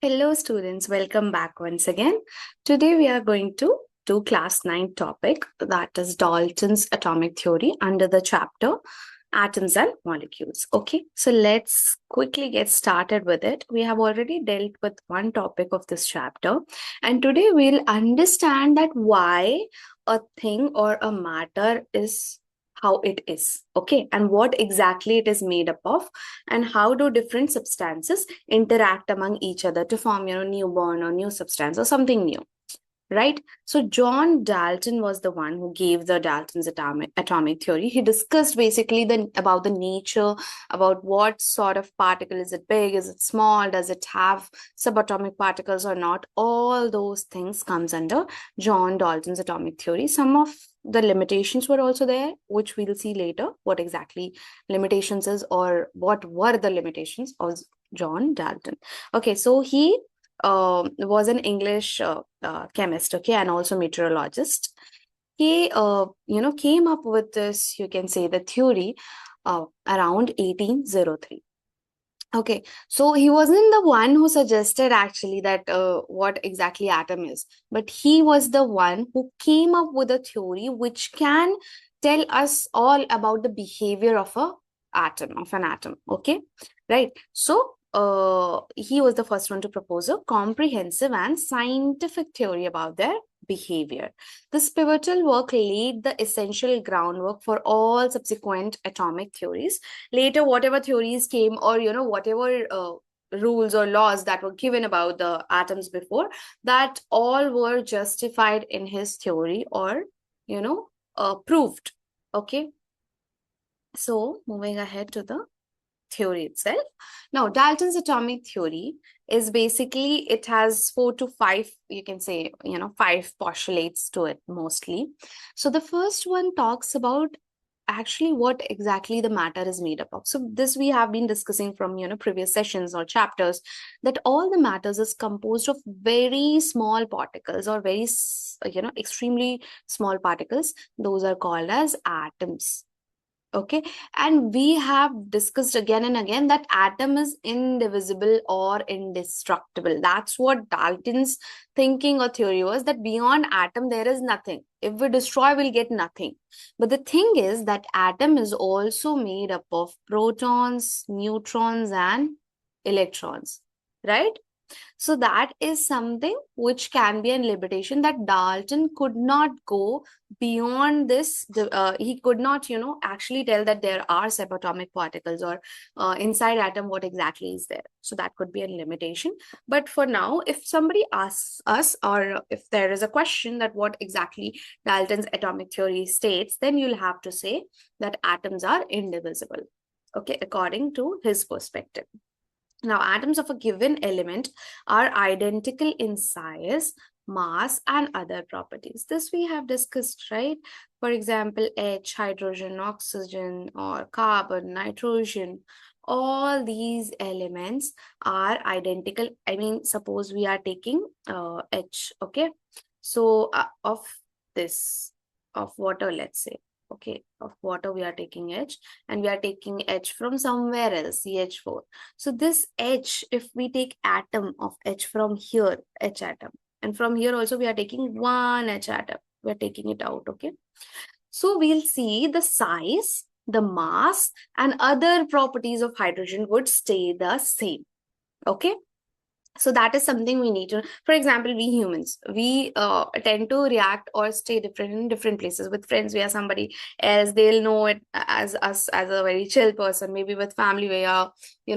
Hello students, welcome back once again. Today we are going to do class 9 topic, that is Dalton's atomic theory under the chapter atoms and molecules. Okay, so let's quickly get started with it. We have already dealt with one topic of this chapter, and today we'll understand that why a thing or a matter is how it is, okay, and what exactly it is made up of, and how do different substances interact among each other to form, newborn or new substance or something new, right? So John Dalton was the one who gave the Dalton's atomic theory. He discussed basically about the nature, about what sort of particle, is it big, is it small, does it have subatomic particles or not. All those things comes under John Dalton's atomic theory. Some of the limitations were also there, which we'll see later what exactly limitations is, or what were the limitations of John Dalton. Okay, so he was an English chemist, okay, and also meteorologist. He, came up with this, you can say, the theory around 1803. Okay, so he wasn't the one who suggested actually that what exactly atom is, but he was the one who came up with a theory which can tell us all about the behavior of an atom. Okay, right. So he was the first one to propose a comprehensive and scientific theory about their behavior. This pivotal work laid the essential groundwork for all subsequent atomic theories. Later, whatever theories came, or whatever rules or laws that were given about the atoms before, that all were justified in his theory, or proved. Okay, so moving ahead to the theory itself. Now, Dalton's atomic theory is basically, it has 4 to 5, you can say, 5 postulates to it mostly. So the first one talks about actually what exactly the matter is made up of. So this we have been discussing from previous sessions or chapters, that all the matters is composed of very small particles, or very extremely small particles. Those are called as atoms. Okay, and we have discussed again and again that atom is indivisible or indestructible. That's what Dalton's thinking or theory was, that beyond atom there is nothing. If we destroy, we'll get nothing. But the thing is that atom is also made up of protons, neutrons, and electrons, right? So that is something which can be a limitation, that Dalton could not go beyond this. He could not, actually tell that there are subatomic particles, or inside atom what exactly is there. So that could be a limitation. But for now, if somebody asks us, or if there is a question that what exactly Dalton's atomic theory states, then you'll have to say that atoms are indivisible, okay, according to his perspective. Now, atoms of a given element are identical in size, mass, and other properties. This we have discussed, right? For example, H, hydrogen, oxygen, or carbon, nitrogen. All these elements are identical. I mean, suppose we are taking H, okay? So, of water, let's say. Okay, of water we are taking H, and we are taking H from somewhere else, CH4. So this H, if we take atom of H from here, H atom, and from here also we are taking one H atom, we are taking it out, okay? So we'll see the size, the mass, and other properties of hydrogen would stay the same, okay? So that is something we need to. For example, we humans, we tend to react or stay different in different places. With friends, we are somebody else, they'll know it as us as a very chill person. Maybe with family, we are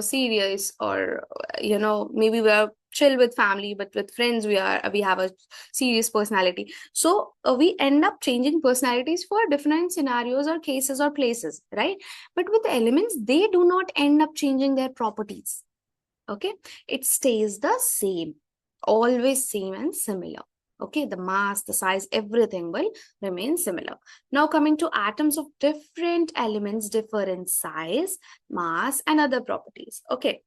serious, or maybe we are chill with family, but with friends we have a serious personality. So we end up changing personalities for different scenarios or cases or places, right? But with elements, they do not end up changing their properties. Okay, it stays the same, always same and similar. Okay, the mass, the size, everything will remain similar. Now coming to atoms of different elements differ in size, mass, and other properties. Okay,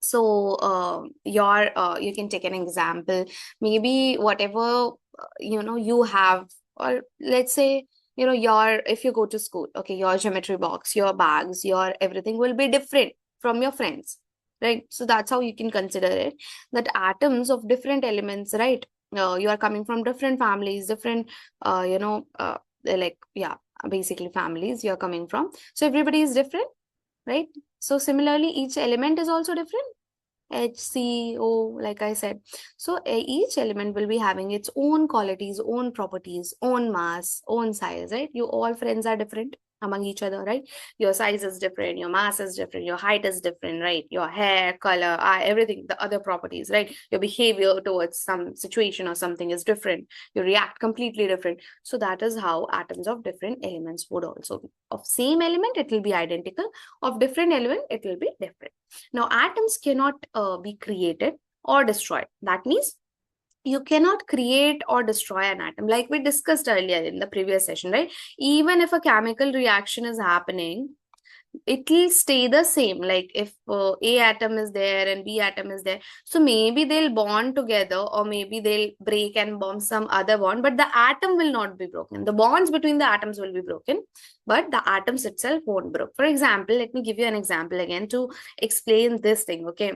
so you can take an example, maybe whatever you have, or let's say if you go to school, okay, your geometry box, your bags, your everything will be different from your friends. right? So that's how you can consider it, that atoms of different elements, right? You are coming from different families, different, like, yeah, basically families you are coming from. So everybody is different, right? So similarly, each element is also different. HCO, like I said. So each element will be having its own qualities, own properties, own mass, own size, right? You all friends are different among each other, right? Your size is different, your mass is different, your height is different, right? Your hair, color, eye, everything, the other properties, right? Your behavior towards some situation or something is different. You react completely different. So that is how atoms of different elements would also be. Of same element, it will be identical. Of different element, it will be different. Now, atoms cannot be created or destroyed. That means you cannot create or destroy an atom, like we discussed earlier in the previous session, right? Even if a chemical reaction is happening, it will stay the same. Like if A atom is there and B atom is there, so maybe they'll bond together, or maybe they'll break and form some other bond, but the atom will not be broken. The bonds between the atoms will be broken, but the atoms itself won't break. For example, let me give you an example again to explain this thing, okay?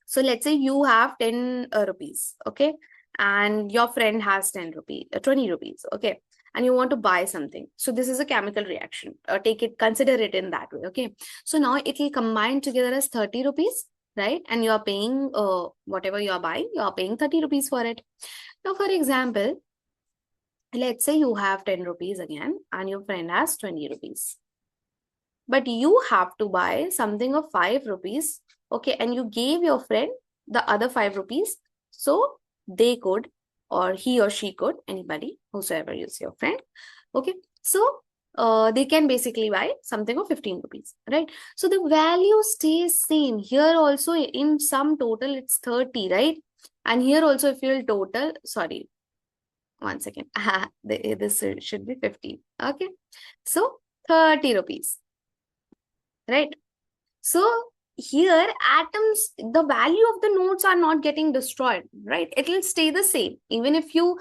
So let's say you have 10 rupees, okay? And your friend has 10 rupees, 20 rupees, okay? And you want to buy something. So this is a chemical reaction. Consider it in that way, okay? So now it will combine together as 30 rupees, right? And you are paying whatever you are buying, you are paying 30 rupees for it. Now, for example, let's say you have 10 rupees again and your friend has 20 rupees. But you have to buy something of 5 rupees, okay? And you gave your friend the other 5 rupees. So they could, or he or she could, anybody, whosoever is your friend, okay? So they can basically buy something of 15 rupees, right? So the value stays same. Here also in sum total, it's 30, right? And here also if you'll total, sorry, one second. This should be 15, okay? So 30 rupees, right? So here atoms, the value of the nodes are not getting destroyed, right? It will stay the same. Even if you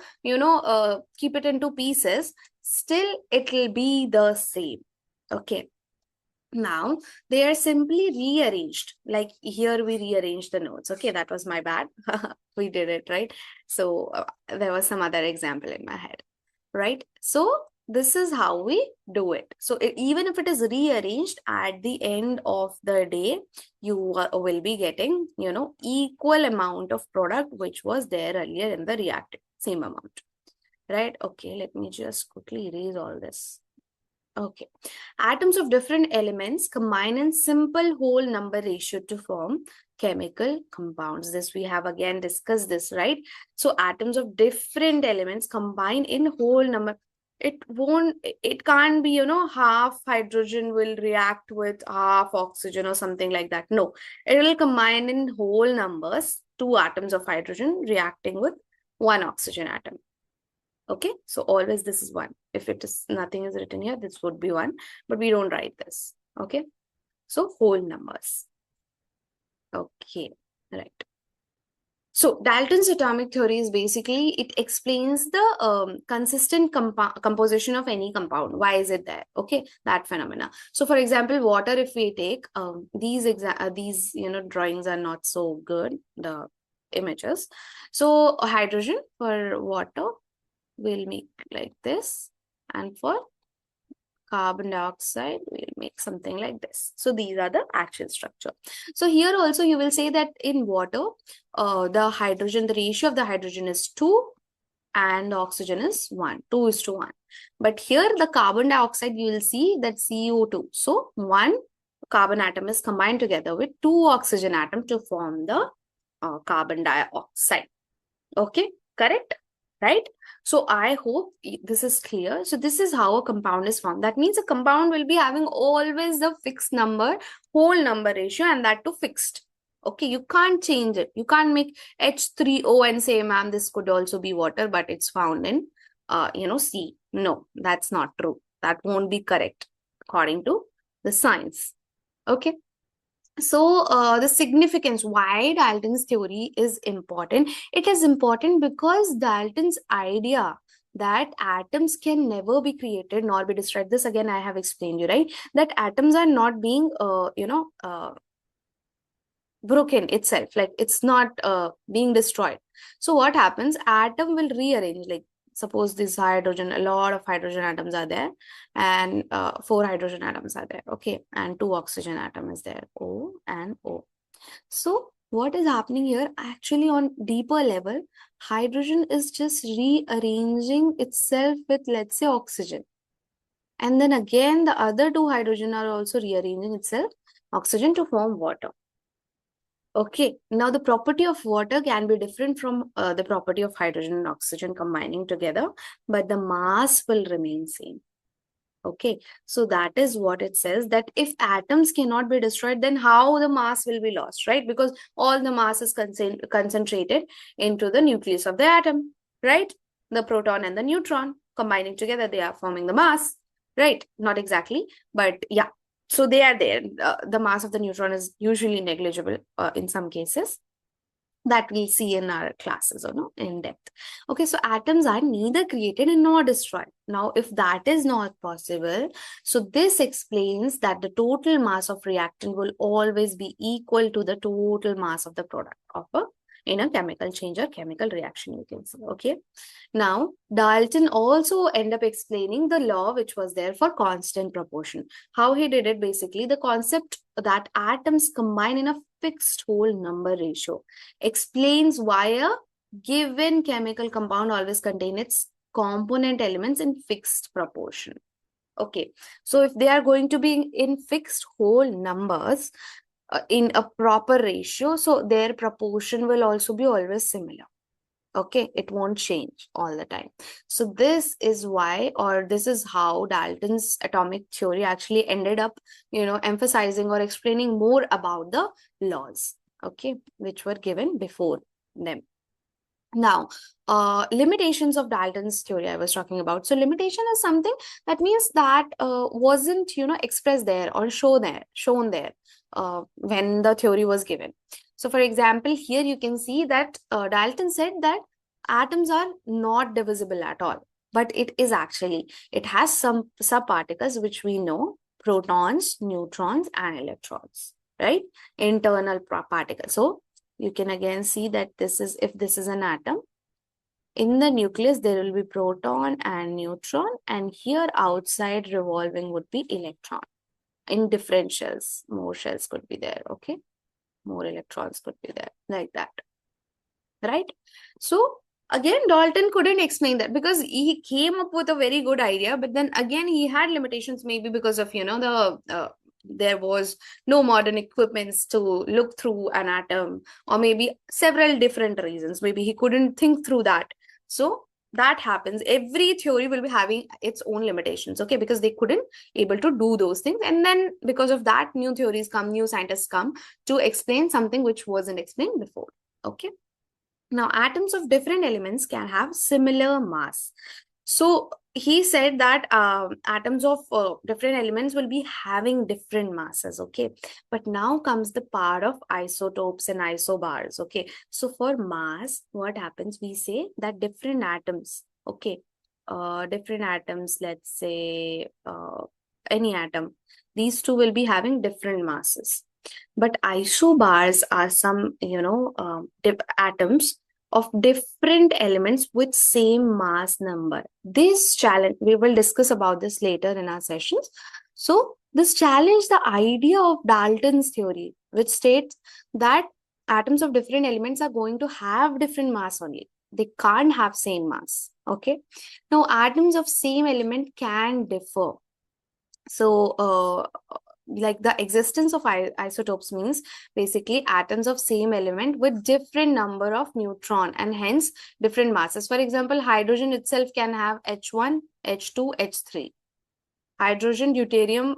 keep it into pieces, still it will be the same, okay? Now they are simply rearranged. Like here we rearrange the nodes, okay? That was my bad. We did it, right? So there was some other example in my head, right? So this is how we do it. So even if it is rearranged, at the end of the day, you will be getting, equal amount of product which was there earlier in the reactant, same amount, right? Okay, let me just quickly erase all this. Okay, atoms of different elements combine in simple whole number ratio to form chemical compounds. This we have again discussed this, right? So atoms of different elements combine in whole number. It can't be, half hydrogen will react with half oxygen or something like that. No, it will combine in whole numbers, 2 atoms of hydrogen reacting with 1 oxygen atom. Okay, so always this is 1. If it is nothing is written here, this would be 1, but we don't write this. Okay, so whole numbers. Okay, right. So Dalton's atomic theory is basically, it explains the consistent composition of any compound. Why is it there? Okay, that phenomena. So for example, water, if we take these drawings are not so good, the images. So hydrogen for water will make like this, and for carbon dioxide we'll make something like this. So these are the actual structure. So here also you will say that in water, the ratio of the hydrogen is 2 and the oxygen is 1, 2:1. But here the carbon dioxide, you will see that CO2. So 1 carbon atom is combined together with 2 oxygen atom to form the carbon dioxide. Okay, correct? Right? So I hope this is clear. So this is how a compound is formed. That means a compound will be having always the fixed number, whole number ratio, and that too fixed. Okay, you can't change it. You can't make H3O and say, ma'am, this could also be water, but it's found in, C. No, that's not true. That won't be correct according to the science. Okay. So the significance, why Dalton's theory is important. It is important because Dalton's idea that atoms can never be created nor be destroyed. This again I have explained you, right? That atoms are not being, broken itself, like it's not being destroyed. So what happens, atom will rearrange, like suppose this hydrogen, a lot of hydrogen atoms are there, and 4 hydrogen atoms are there, okay, and 2 oxygen atom is there, O and O. So what is happening here, actually on deeper level, hydrogen is just rearranging itself with, let's say, oxygen, and then again the other 2 hydrogen are also rearranging itself, oxygen, to form water. Okay, now the property of water can be different from the property of hydrogen and oxygen combining together, but the mass will remain same. Okay, so that is what it says, that if atoms cannot be destroyed, then how the mass will be lost, right? Because all the mass is concentrated into the nucleus of the atom, right? The proton and the neutron combining together, they are forming the mass, right? Not exactly, but yeah. So they are there. The mass of the neutron is usually negligible in some cases. That we'll see in our classes, or no, in depth. Okay, so atoms are neither created nor destroyed. Now, if that is not possible, so this explains that the total mass of reactant will always be equal to the total mass of the product of in a chemical change or chemical reaction, you can say. Okay, now Dalton also end up explaining the law which was there for constant proportion. How he did it, basically the concept that atoms combine in a fixed whole number ratio explains why a given chemical compound always contains its component elements in fixed proportion. Okay, so if they are going to be in fixed whole numbers in a proper ratio, so their proportion will also be always similar. Okay, it won't change all the time. So this is why, or this is how Dalton's atomic theory actually ended up, emphasizing or explaining more about the laws, okay, which were given before them. Now, limitations of Dalton's theory I was talking about. So limitation is something that means that wasn't, expressed there or shown there when the theory was given. So for example, here you can see that Dalton said that atoms are not divisible at all, but it is actually, it has some subparticles which we know, protons, neutrons, and electrons, right? Internal particles. So you can again see that this is, if this is an atom, in the nucleus there will be proton and neutron, and here outside revolving would be electron. In different shells, more shells could be there, okay? More electrons could be there, like that, right? So again, Dalton couldn't explain that because he came up with a very good idea, but then again he had limitations, maybe because of, there was no modern equipments to look through an atom, or maybe several different reasons. Maybe he couldn't think through that. So that happens. Every theory will be having its own limitations, okay, because they couldn't able to do those things. And then because of that, new theories come, new scientists come to explain something which wasn't explained before, okay. Now, atoms of different elements can have similar mass. So he said that atoms of different elements will be having different masses, okay. But now comes the part of isotopes and isobars, okay. So for mass, what happens? We say that different atoms, okay, different atoms, let's say any atom, these two will be having different masses. But isobars are some, atoms of different elements with same mass number. This challenge, we will discuss about this later in our sessions. So this challenged the idea of Dalton's theory, which states that atoms of different elements are going to have different mass only. They can't have same mass, okay? Now, atoms of same element can differ. So, like the existence of isotopes means basically atoms of same element with different number of neutron and hence different masses. For example, hydrogen itself can have H1, H2, H3. Hydrogen, deuterium,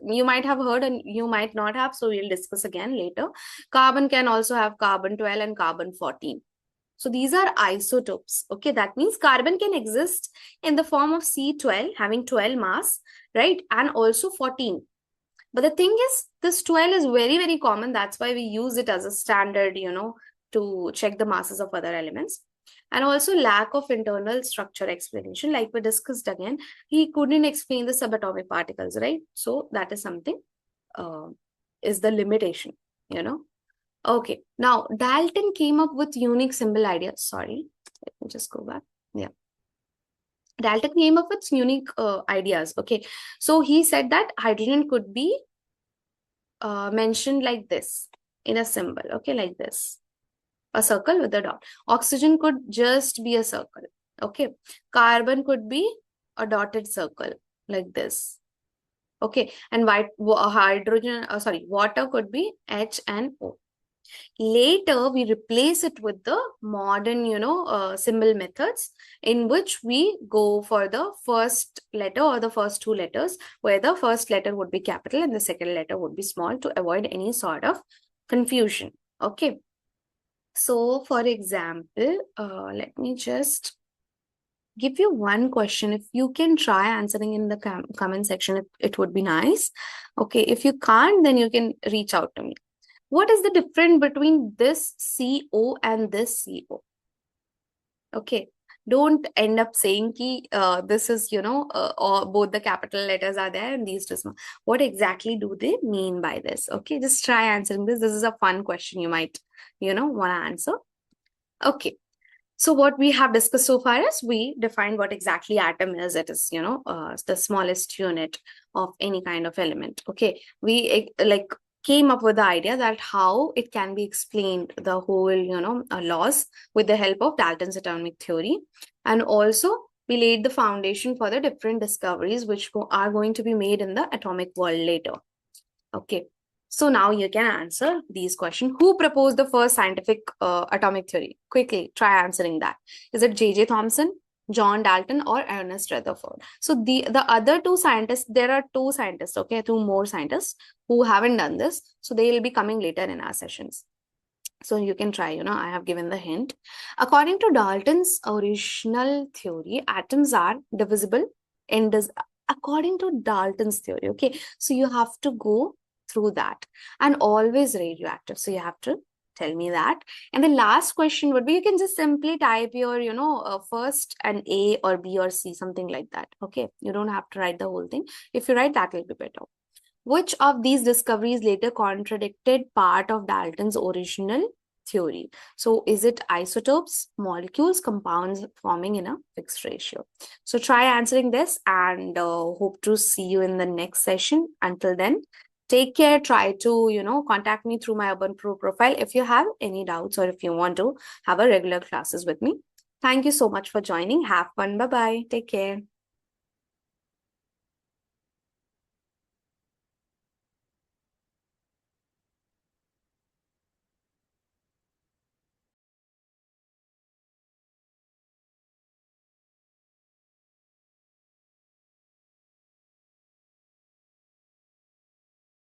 you might have heard and you might not have, so we'll discuss again later. Carbon can also have carbon 12 and carbon 14. So these are isotopes, okay? That means carbon can exist in the form of C12, having 12 mass, right? And also 14. But the thing is, this 12 is very, very common. That's why we use it as a standard, to check the masses of other elements. And also lack of internal structure explanation. Like we discussed again, he couldn't explain the subatomic particles, right? So that is something, is the limitation, Okay, now Dalton came up with unique symbol ideas. Sorry, let me just go back. Yeah. Dalton came up with unique ideas. Okay, so he said that hydrogen could be mentioned like this in a symbol. Okay, like this, a circle with a dot. Oxygen could just be a circle. Okay, carbon could be a dotted circle like this. Okay, and hydrogen, sorry, water could be H and O. Later, we replace it with the modern, symbol methods in which we go for the first letter or the first two letters, where the first letter would be capital and the second letter would be small to avoid any sort of confusion. Okay. So, for example, let me just give you one question. If you can try answering in the comment section, it would be nice. Okay. If you can't, then you can reach out to me. What is the difference between this CO and this CO? Okay. Don't end up saying ki, this is, or both the capital letters are there and these two small. What exactly do they mean by this? Okay. Just try answering this. This is a fun question you might, want to answer. Okay. So what we have discussed so far is we defined what exactly atom is. It is, the smallest unit of any kind of element. Okay. We came up with the idea that how it can be explained, the whole, laws with the help of Dalton's atomic theory. And also we laid the foundation for the different discoveries which are going to be made in the atomic world later. Okay. So now you can answer these questions. Who proposed the first scientific atomic theory? Quickly, try answering that. Is it J.J. Thomson, John Dalton, or Ernest Rutherford? So the other two scientists, there are two scientists, okay, two more scientists who haven't done this. So they will be coming later in our sessions. So you can try, I have given the hint. According to Dalton's original theory, atoms are divisible according to Dalton's theory, okay? So you have to go through that, and always radioactive. So you have to tell me that. And the last question would be, you can just simply type your, first an A or B or C, something like that. Okay. You don't have to write the whole thing. If you write, that will be better. Which of these discoveries later contradicted part of Dalton's original theory? So is it isotopes, molecules, compounds forming in a fixed ratio? So try answering this, and hope to see you in the next session. Until then, take care. Try to, contact me through my Urban Pro profile if you have any doubts or if you want to have a regular classes with me. Thank you so much for joining. Have fun. Bye-bye. Take care.